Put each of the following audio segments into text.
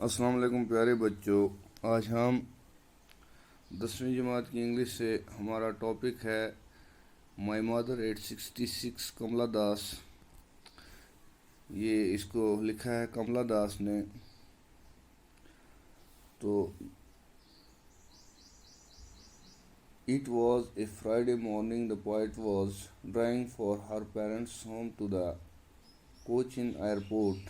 السلام علیکم پیارے بچوں، آج ہم 10ویں جماعت کی انگلش سے ہمارا ٹاپک ہے مائی مادر 866 کملا داس۔ یہ اس کو لکھا ہے کملا داس نے۔ تو It was a Friday morning. The poet was driving for her parents' home to the Cochin airport.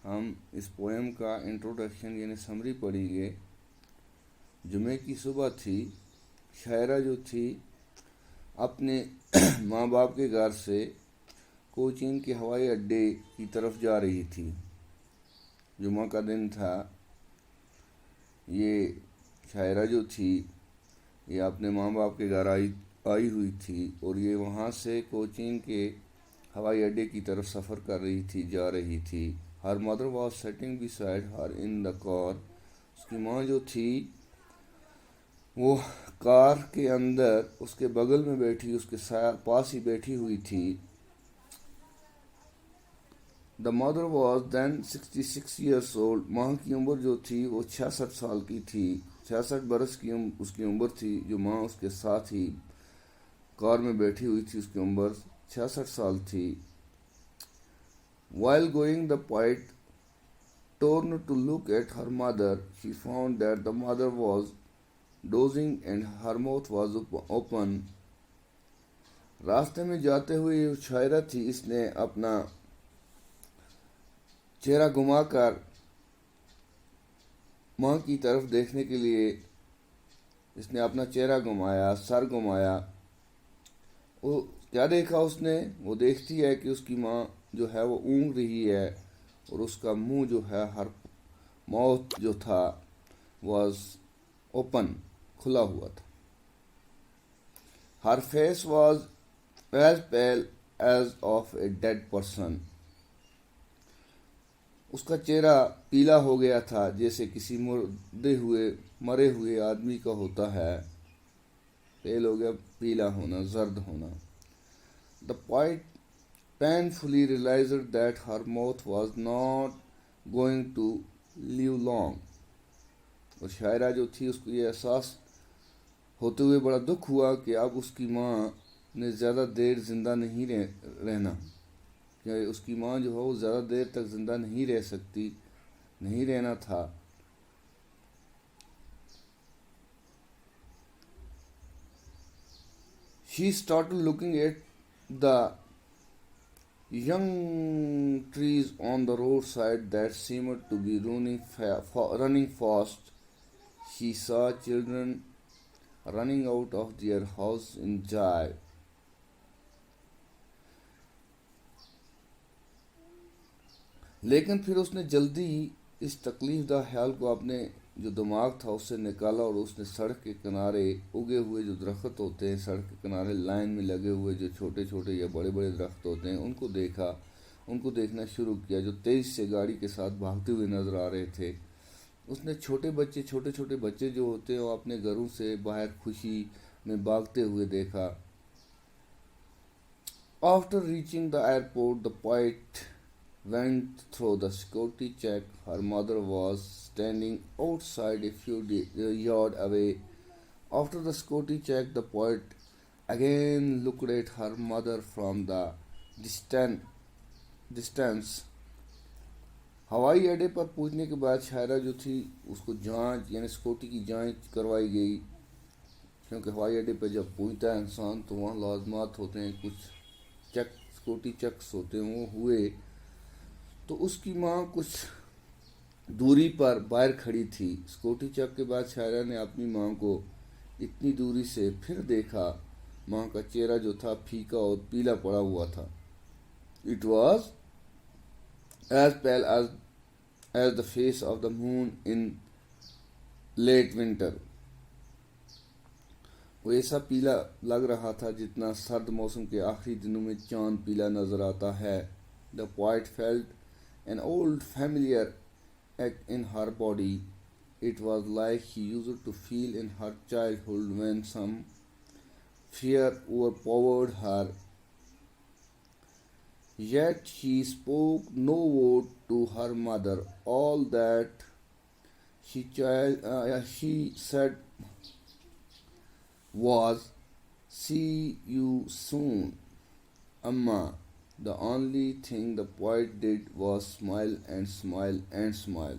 ہم اس پوئم کا انٹروڈکشن یعنی سمری پڑھیں گے۔ جمعے کی صبح تھی، شاعرہ جو تھی اپنے ماں باپ کے گھر سے کوچین کے ہوائی اڈے کی طرف جا رہی تھی۔ جمعہ کا دن تھا۔ یہ شاعرہ جو تھی یہ اپنے ماں باپ کے گھر آئی ہوئی تھی اور یہ وہاں سے کوچین کے ہوائی اڈے کی طرف سفر کر رہی تھی، جا رہی تھی۔ ہر mother was sitting beside her in the car. اس کی ماں جو تھی وہ کار کے اندر اس کے بغل میں بیٹھی، اس کے پاس ہی بیٹھی ہوئی تھی۔ The mother was then 66 years old. ماں کی عمر جو تھی وہ 66 سال کی تھی، 66 برس کی اس کی عمر تھی۔ جو ماں اس کے ساتھ ہی کار میں بیٹھی ہوئی تھی اس کی عمر 66 سال تھی۔ While going, the poet turned to look at her mother. She found that the mother was dozing and her mouth was open. راستے میں جاتے ہوئے یہ شاعرہ تھی، اس نے اپنا چہرہ گھما کر ماں کی طرف دیکھنے کے لیے اس نے اپنا چہرہ گھمایا، سر گھمایا۔ وہ کیا دیکھا اس نے؟ وہ دیکھتی ہے کہ اس کی ماں جو ہے وہ اونگ رہی ہے اور اس کا منہ جو ہے ہر ماؤتھ جو تھا واز اوپن، کھلا ہوا تھا۔ ہر face was as pale as of a dead person. اس کا چہرہ پیلا ہو گیا تھا جیسے کسی مرے ہوئے آدمی کا ہوتا ہے. پیل ہو گیا، پیلا ہونا، زرد ہونا. The poet painfully realized that her mouth was not going to live long. اور شاعرہ جو تھی اس کو یہ احساس ہوتے ہوئے بڑا دکھ ہوا کہ اب اس کی ماں نے زیادہ دیر زندہ نہیں رہنا، کہ اس کی ماں جو ہے وہ زیادہ دیر تک زندہ نہیں رہ سکتی، نہیں رہنا تھا. She started looking at the young trees on the roadside that seemed to be running fast. She saw children running out of their house in joy. لیکن پھر اس نے جلدی اس تکلیف دہ خیال کو اپنے جو دماغ تھا اس سے نکالا اور اس نے سڑک کے کنارے اگے ہوئے جو درخت ہوتے ہیں، سڑک کے کنارے لائن میں لگے ہوئے جو چھوٹے چھوٹے یا بڑے بڑے درخت ہوتے ہیں ان کو دیکھا، ان کو دیکھنا شروع کیا جو تیز سے گاڑی کے ساتھ بھاگتے ہوئے نظر آ رہے تھے. اس نے چھوٹے چھوٹے بچے جو ہوتے ہیں وہ اپنے گھروں سے باہر خوشی میں بھاگتے ہوئے دیکھا. After reaching the airport, the poet went through the security check. Her mother was standing outside a few yards away. After the security check, the poet again looked at her mother from the distance. ہوائی اڈے پر پہنچنے کے بعد شاعرہ جو تھی اس کو جانچ یعنی سیکورٹی کی جانچ کروائی گئی، کیونکہ ہوائی اڈے پہ جب پہنچتا ہے انسان تو وہاں لازمات ہوتے ہیں، کچھ سیکورٹی چیکس ہوتے ہیں، وہ ہوئے. تو اس کی ماں کچھ دوری پر باہر کھڑی تھی. سیکورٹی چیک کے بعد شاعرہ نے اپنی ماں کو اتنی دوری سے پھر دیکھا. ماں کا چہرہ جو تھا پھیکا اور پیلا پڑا ہوا تھا. It was as pale as the face of the moon in late winter. وہ ایسا پیلا لگ رہا تھا جتنا سرد موسم کے آخری دنوں میں چاند پیلا نظر آتا ہے. The poet felt an old familiar ache in her body. It was like she used to feel in her childhood when some fear overpowered her. Yet she spoke no word to to her mother. All that she said was, "See you soon, Amma." The only thing the poet did was smile and smile and smile.